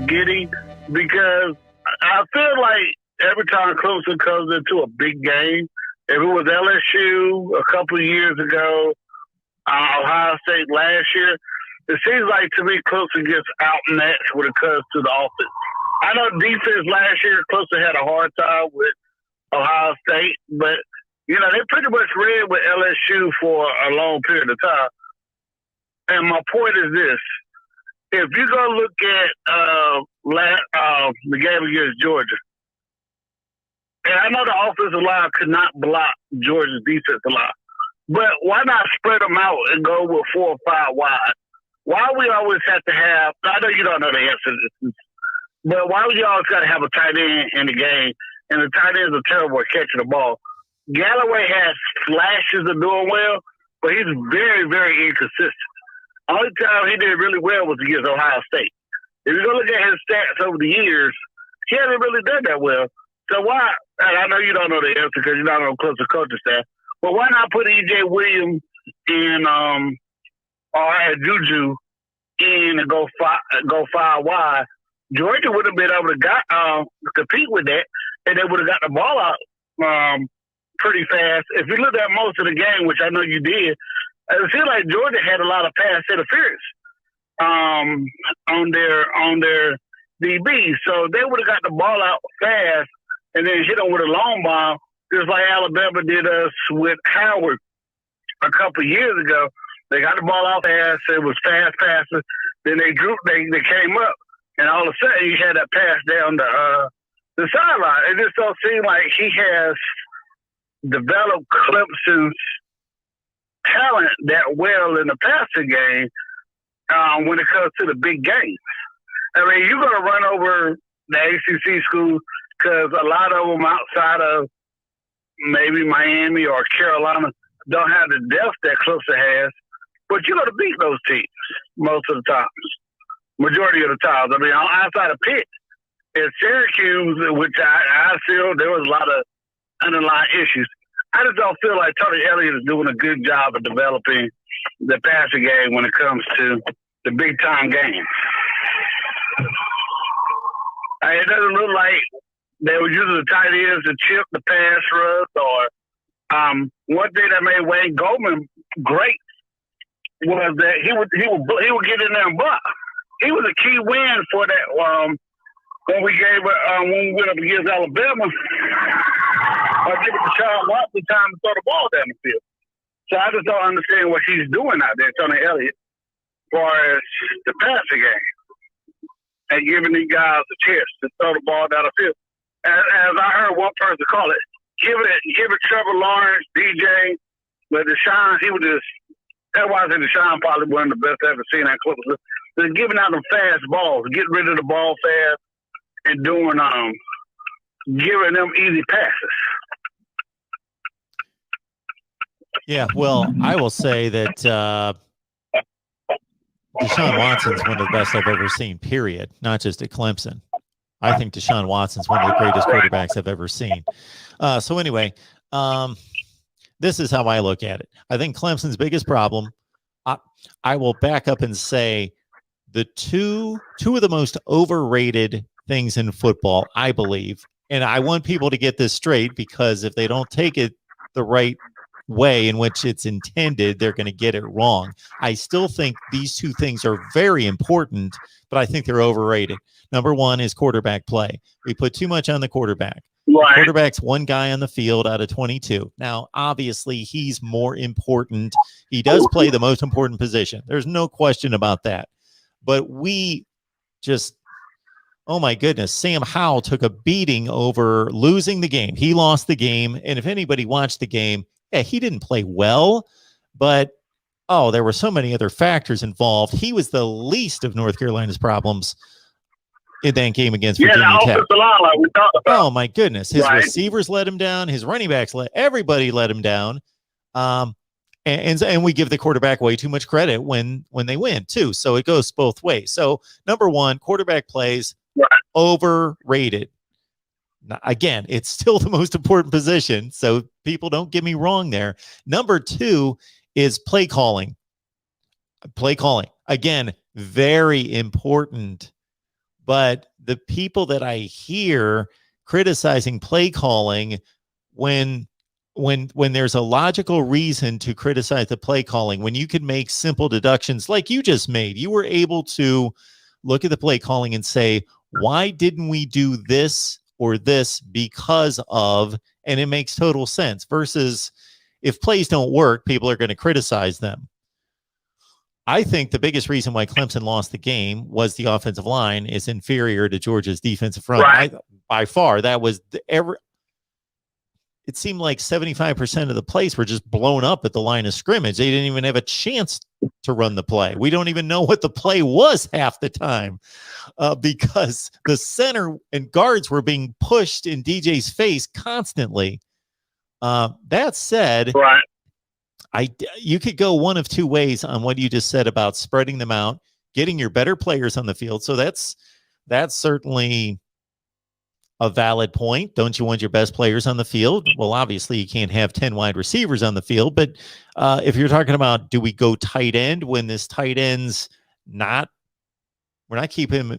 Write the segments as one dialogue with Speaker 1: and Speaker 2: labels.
Speaker 1: giddy because I feel like every time Clemson comes into a big game, if it was LSU a couple of years ago, Ohio State last year, it seems like to me Clemson gets outmatched when it comes to the offense. I know defense last year, Clemson had a hard time with Ohio State, but, you know, they pretty much ran with LSU for a long period of time. And my point is this. If you go look at the game against Georgia, and I know the offensive line could not block Georgia's defensive line, but why not spread them out and go with 4 or 5 wide? Why we always have to have, I know you don't know the answer to this, but why would you always got to have a tight end in the game, and the tight ends are terrible at catching the ball? Galloway has flashes of doing well, but he's very, very inconsistent. Only time he did really well was against Ohio State. If you go look at his stats over the years, he hasn't really done that well. So why, and I know you don't know the answer because you're not on Clemson coaching staff, but why not put E.J. Williams in or add Juju in and go 5 wide? Georgia would have been able to compete with that, and they would have got the ball out pretty fast. If you look at most of the game, which I know you did, it seemed like Georgia had a lot of pass interference on their DB. So they would have got the ball out fast and then hit them with a long ball, just like Alabama did us with Howard a couple of years ago. They got the ball out fast. It was fast passes. Then they came up, and all of a sudden you had that pass down the sideline. It just don't seem like he has developed Clemson's talent that well in the passing game when it comes to the big games. I mean, you're going to run over the ACC schools because a lot of them outside of maybe Miami or Carolina don't have the depth that Clemson has, but you're going to beat those teams most of the times, majority of the times. I mean, outside of Pitt and Syracuse, which I feel there was a lot of underlying issues. I just don't feel like Tony Elliott is doing a good job of developing the passing game when it comes to the big-time games. It doesn't look like they were using the tight ends to chip the pass rush or one thing that made Wayne Goldman great was that he would get in there and block. He was a key win for that when we went up against Alabama. Giving Deshaun Watson time to throw the ball down the field. So I just don't understand what he's doing out there, Tony Elliott, as far as the passing game and giving these guys a chance to throw the ball down the field. As I heard one person call it, give it Trevor Lawrence, DJ, but Deshaun, that's why I think Deshaun probably one of the best I've ever seen at Clemson. They're giving out them fast balls, getting rid of the ball fast and doing giving them easy passes.
Speaker 2: Yeah, well, I will say that Deshaun Watson's one of the best I've ever seen, period, not just at Clemson. I think Deshaun Watson's one of the greatest quarterbacks I've ever seen. So anyway, this is how I look at it. I think Clemson's biggest problem, I will back up and say the two of the most overrated things in football, I believe, and I want people to get this straight because if they don't take it the right way in which it's intended, they're going to get it wrong. I still think these two things are very important, but I think they're overrated. Number one is quarterback play. We put too much on the quarterback. Right. The quarterback's one guy on the field out of 22. Now, obviously, he's more important. He does play the most important position. There's no question about that. But we just, oh my goodness, Sam Howell took a beating over losing the game. He lost the game. And if anybody watched the game, yeah, he didn't play well, but there were so many other factors involved. He was the least of North Carolina's problems in that game against Virginia Tech. Oh my goodness. His receivers let him down. His running backs everybody let him down. And we give the quarterback way too much credit when they win too. So it goes both ways. So number one, quarterback plays overrated. Now, again, it's still the most important position. So people don't get me wrong there. Number two is play calling. Play calling. Again, very important. But the people that I hear criticizing play calling when there's a logical reason to criticize the play calling, when you can make simple deductions like you just made, you were able to look at the play calling and say, why didn't we do this or this because of, and it makes total sense, versus if plays don't work, people are going to criticize them. I think the biggest reason why Clemson lost the game was the offensive line is inferior to Georgia's defensive front.
Speaker 1: Right.
Speaker 2: By far, that was it seemed like 75% of the plays were just blown up at the line of scrimmage. They didn't even have a chance to run the play. We don't even know what the play was half the time because the center and guards were being pushed in DJ's face constantly. That said,
Speaker 1: right.
Speaker 2: You could go one of two ways on what you just said about spreading them out, getting your better players on the field. So that's certainly a valid point. Don't you want your best players on the field? Well, obviously you can't have 10 wide receivers on the field, but if you're talking about, do we go tight end when this tight end's we're not keeping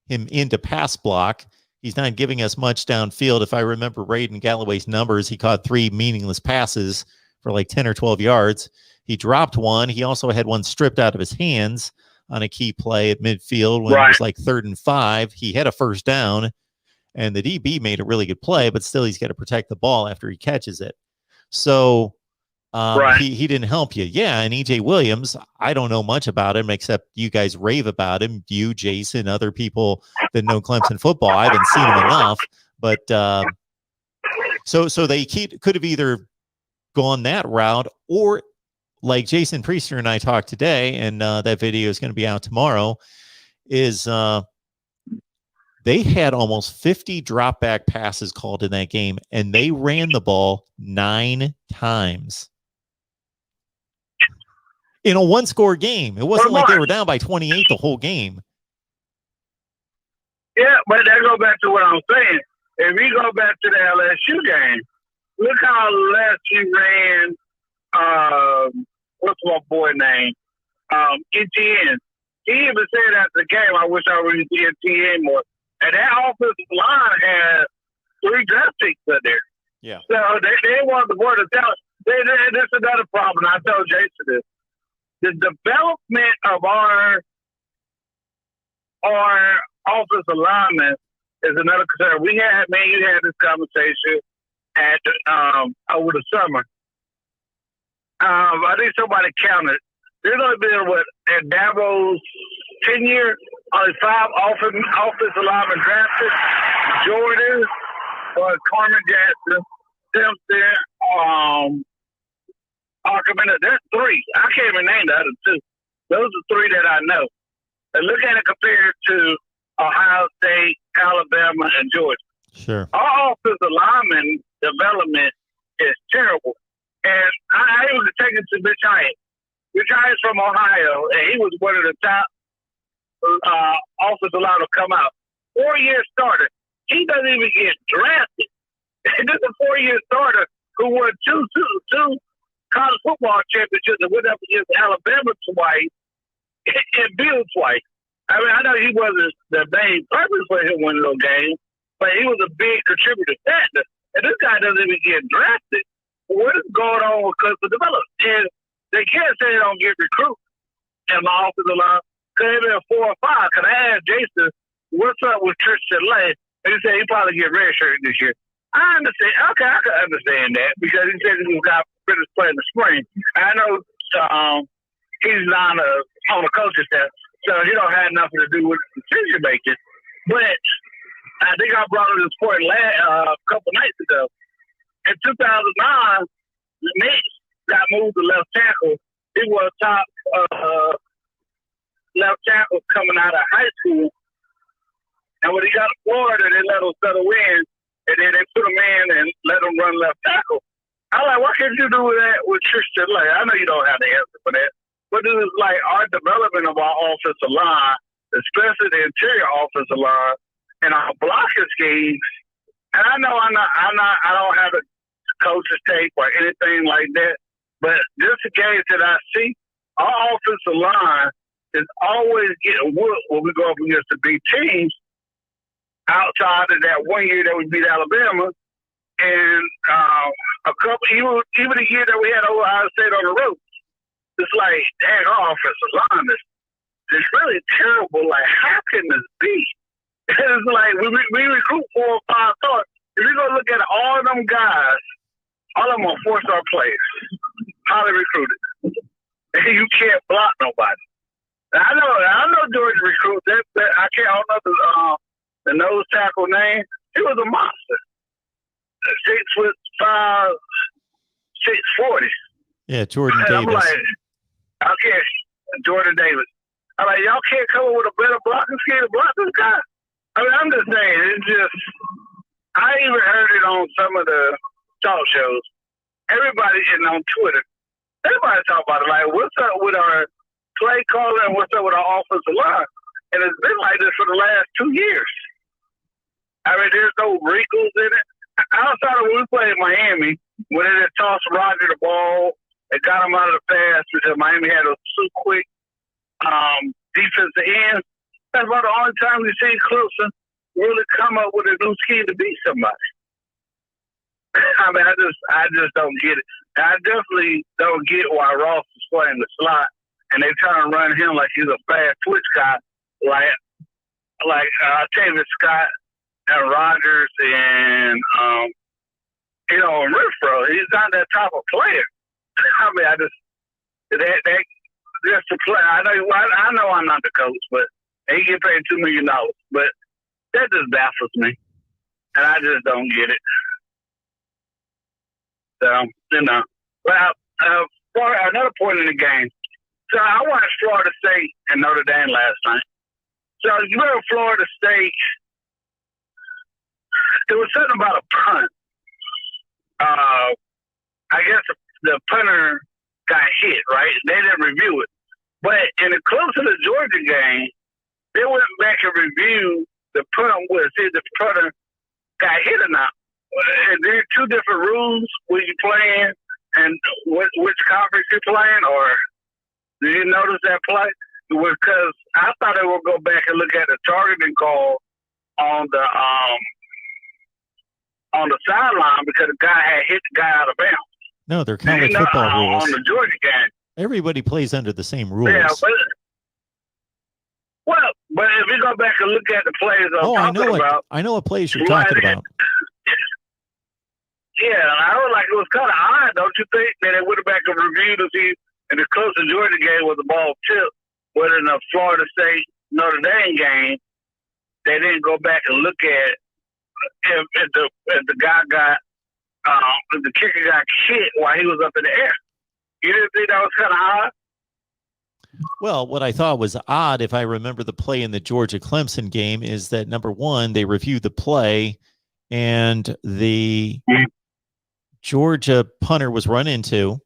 Speaker 2: him into pass block. He's not giving us much downfield. If I remember Raiden Galloway's numbers, he caught 3 meaningless passes for like 10 or 12 yards. He dropped one. He also had one stripped out of his hands on a key play at midfield when it was like 3rd and 5. He had a first down, and the DB made a really good play, but still he's got to protect the ball after he catches it. So he didn't help you. Yeah, and EJ Williams, I don't know much about him except you guys rave about him. You, Jason, other people that know Clemson football. I haven't seen him enough, but so they could have either gone that route, or like Jason Priester and I talked today, and that video is going to be out tomorrow, is they had almost 50 drop back passes called in that game, and they ran the ball 9 times in a 1-score game. It wasn't like they were down by 28 the whole game.
Speaker 1: Yeah, but that goes back to what I'm saying. If you go back to the LSU game, look how less he ran, what's my boy name? ETN. He even said after the game, I wish I would use ETN more. And that offensive line had 3 draft picks in there.
Speaker 2: Yeah.
Speaker 1: So they want the board to tell. This is another problem. I told Jason this. The development of our offensive linemen is another concern. You had this conversation at over the summer. I think somebody counted. There's only been in Dabo's tenure, only 5 offensive linemen drafted. Jordan, Carmen Jackson, Simpson, Ackerman. There's 3. I can't even name the other 2. Those are 3 that I know. And look at it compared to Ohio State, Alabama, and Georgia.
Speaker 2: Sure.
Speaker 1: Our offensive lineman development is terrible. And I was taken to Mitch Hyatt. Mitch Hyatt's from Ohio, and he was one of the top offensive linemen to come out. 4-year starter. He doesn't even get drafted. This is a 4-year starter who won two college football championships and went up against Alabama twice and Bill twice. I mean, I know he wasn't the main purpose for him winning those games, but he was a big contributor factor. And this guy doesn't even get drafted. What is going on with Clemson development? And they can't say they don't get recruits in my offensive line because they've been 4 or 5. Because I asked Jason, what's up with Tristan Lane? And he said he probably get redshirt this year. I understand. Okay, I can understand that because he said he got finished playing the spring. I know he's not on the coaching staff, so he don't have nothing to do with decision making. But I think I brought up this point a couple nights ago. In 2009, the Knicks got moved to left tackle. He was top left tackle coming out of high school. And when he got to Florida, they let him settle in, and then they put him in and let him run left tackle. I'm like, why can't you do that with Tristan Lane? I know you don't have the answer for that. But it was like our development of our offensive line, especially the interior offensive line, and our blocking schemes. And I know I don't have a coach's tape or anything like that, but just the games that I see, our offensive line is always getting whooped when we go up against the big teams outside of that 1 year that we beat Alabama, and a couple even the year that we had Ohio State on the road. It's like, dang, our offensive line is really terrible. Like, how can this be? It's like we recruit 4 or 5 stars. If you go look at all of them guys, all of them are 4-star players, highly recruited. And you can't block nobody. I know Georgia recruit. I don't know the nose tackle name. He was a monster. 6'5", 640.
Speaker 2: Yeah, Jordan
Speaker 1: and
Speaker 2: Davis.
Speaker 1: I'm like, okay, Jordan Davis. I'm like, y'all can't come up with a better blocking scheme to block this guy. I mean, I'm just saying, it's just, I even heard it on some of the talk shows. Everybody getting on Twitter. Everybody talk about it. Like, what's up with our play caller and what's up with our offensive line? And it's been like this for the last 2 years. I mean, there's no wrinkles in it. Outside of when we played Miami, when they just tossed Roger the ball and got him out of the pass because Miami had a too quick defensive end, that's about the only time we see Clemson really come up with a new scheme to beat somebody. I mean, I just don't get it. I definitely don't get why Ross is playing the slot and they try to run him like he's a fast twitch guy, like Tavis Scott and Rogers and and Renfro. He's not that type of player. I mean, that just to play. I know I'm not the coach, but he get paid $2 million. But that just baffles me, and I just don't get it. So, well, for another point in the game. So I watched Florida State and Notre Dame last night. So you remember Florida State, there was something about a punt. I guess the punter got hit, right? They didn't review it. But in the Clemson to Georgia game, they went back and reviewed the punt to see if the punter got hit or not. And there are 2 different rules when you're playing and which conference you're playing, or did you notice that play? Because I thought they would go back and look at the targeting call on the sideline because the guy had hit the guy out of bounds.
Speaker 2: No, they're college football rules.
Speaker 1: On the Georgia game.
Speaker 2: Everybody plays under the same rules.
Speaker 1: Yeah, but if you go back and look at the plays
Speaker 2: I know what plays you're talking about.
Speaker 1: Yeah, I was like, it was kind of odd, don't you think, that they went back and reviewed to see in the Clemson Georgia game with the ball tipped, but in the Florida State Notre Dame game, they didn't go back and look at if the guy got if the kicker got hit while he was up in the air. You didn't think that was kind of odd?
Speaker 2: Well, what I thought was odd, if I remember the play in the Georgia Clemson game, is that number one, they reviewed the play and the Georgia punter was run into,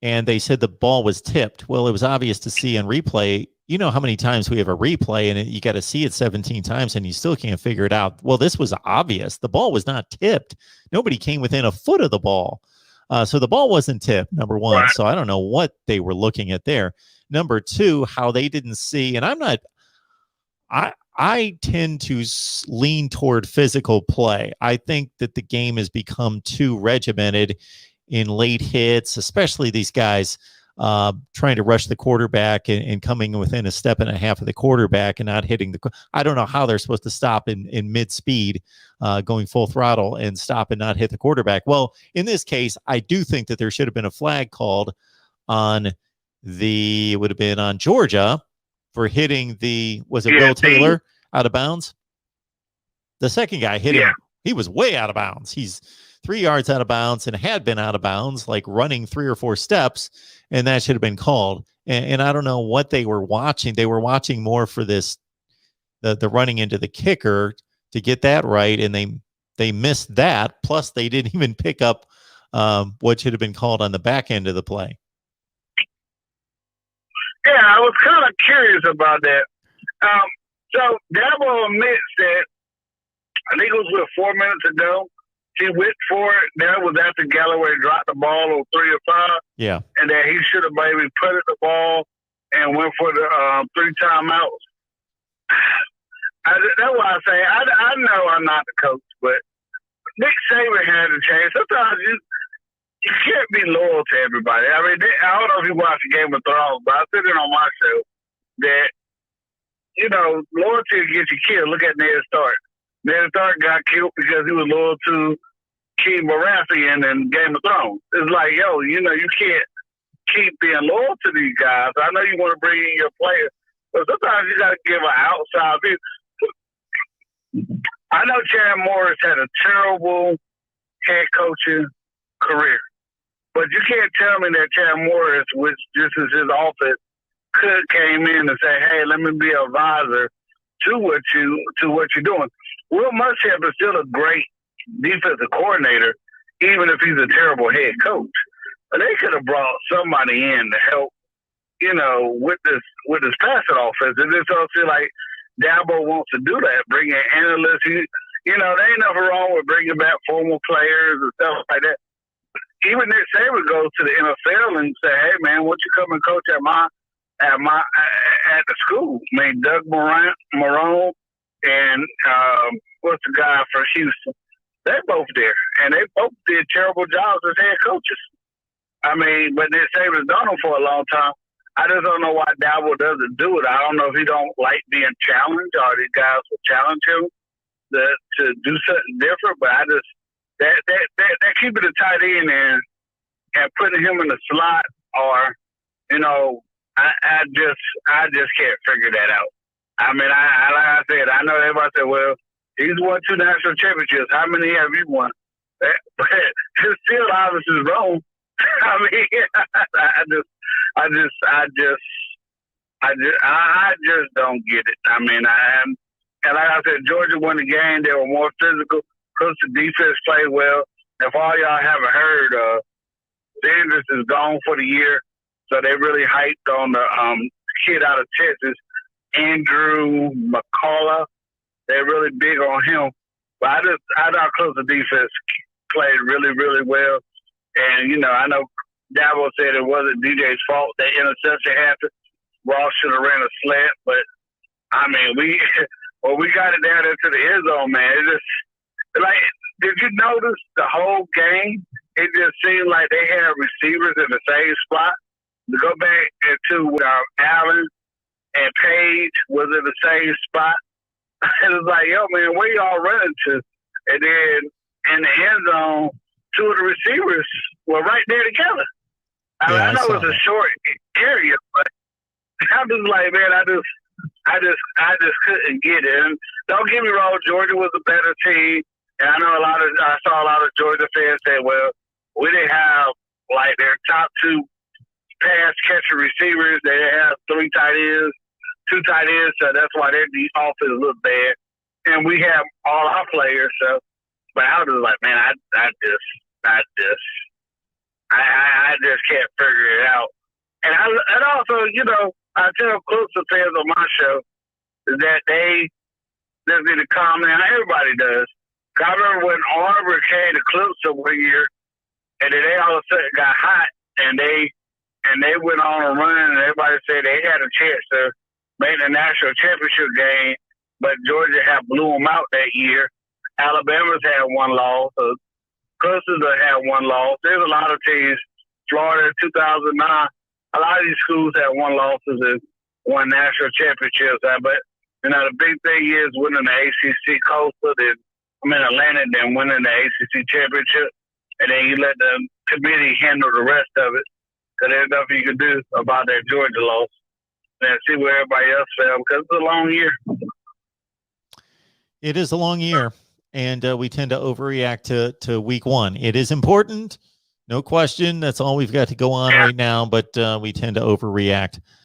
Speaker 2: and they said the ball was tipped. Well, it was obvious to see on replay. You know how many times we have a replay and you got to see it 17 times and you still can't figure it out. Well, this was obvious. The ball was not tipped. Nobody came within a foot of the ball. So the ball wasn't tipped, number one. Right. So I don't know what they were looking at there. Number two, how they didn't see, and I tend to lean toward physical play. I think that the game has become too regimented in late hits, especially these guys trying to rush the quarterback and coming within a step and a half of the quarterback and not hitting the. I don't know how they're supposed to stop in mid speed, going full throttle and stop and not hit the quarterback. Well, in this case, I do think that there should have been a flag called on it would have been on Georgia for hitting Will Taylor out of bounds? The second guy hit him. He was way out of bounds. He's 3 yards out of bounds and had been out of bounds, like running 3 or 4 steps, and that should have been called. And I don't know what they were watching. They were watching more for this, the running into the kicker to get that right, and they missed that. Plus, they didn't even pick up what should have been called on the back end of the play.
Speaker 1: Yeah, I was kind of curious about that. So Dabo admits that I think it was with 4 minutes ago. He went for it. That was after Galloway dropped the ball on 3 or 5.
Speaker 2: Yeah. And
Speaker 1: that he should have maybe put it the ball and went for the 3 timeouts. That's why I say I know I'm not the coach, but Nick Saban had to change. Sometimes you can't be loyal to everybody. I mean, I don't know if you watch the Game of Thrones, but I said it on my show that, loyalty gets you killed. Look at Ned Stark. Ned Stark got killed because he was loyal to King Baratheon in Game of Thrones. It's like, you can't keep being loyal to these guys. I know you want to bring in your players, but sometimes you got to give an outside view. I know Chad Morris had a terrible head coaching career, but you can't tell me that Chad Morris, which this is his office, came in and say, "Hey, let me be an advisor to what you're doing." Will Muschamp is still a great defensive coordinator, even if he's a terrible head coach. But they could have brought somebody in to help, with this passing offense. And this don't feel like Dabo wants to do that, bring in analysts. There ain't nothing wrong with bringing back former players and stuff like that. Even Nick Saban goes to the NFL and say, "Hey, man, why don't you come and coach at the school?" I mean, Doug Marrone and what's the guy from Houston? They're both there, and they both did terrible jobs as head coaches. I mean, but Nick Saban's done them for a long time. I just don't know why Dabo doesn't do it. I don't know if he don't like being challenged or these guys will challenge him to do something different. But I just that keeping the tight end and putting him in the slot, or I just can't figure that out. I mean, like I said, I know everybody said, "Well, he's won 2 national championships. How many have you won?" But it's still obviously wrong. I mean, I just don't get it. I mean, and like I said, Georgia won the game. They were more physical. Clemson defense played well. If all y'all haven't heard, Sanders is gone for the year, so they really hyped on the kid out of Texas, Andrew McCullough. They're really big on him. But I thought Clemson defense played really, really well. And, I know Dabo said it wasn't DJ's fault that interception happened. Ross should have ran a slant. But, I mean, we got it down into the end zone, man. It just, did you notice the whole game? It just seemed like they had receivers in the same spot. To go back into Allen and Page was in the same spot. It was like, man, where y'all running to? And then in the end zone, 2 of the receivers were right there together. I know it's a short area, but I'm just like, man, I just couldn't get it. And don't get me wrong, Georgia was a better team. And I know I saw a lot of Georgia fans say, "Well, we didn't have their top 2 pass catcher receivers. They didn't have 3 tight ends, 2 tight ends, so that's why their offense looked bad. And we have all our players, so." But I was just like, man, I just can't figure it out. And also, I tell Clemson fans on my show that they just need to calm down. Everybody does. I remember when Auburn came to Clemson one year, and then they all of a sudden got hot, and they went on a run, and everybody said they had a chance to make the national championship game, but Georgia had blew them out that year. Alabama's had 1 loss. Clemson's had 1 loss. There's a lot of teams. Florida in 2009, a lot of these schools had 1 losses and 1 national championships. But the big thing is winning the ACC Coastal, Atlantic, then winning the ACC championship, and then you let the committee handle the rest of it. Because there's nothing you can do about that Georgia loss. And see where everybody else fell, because it's a long year.
Speaker 2: It is a long year. And we tend to overreact to week 1. It is important, no question. That's all we've got to go on right now, but we tend to overreact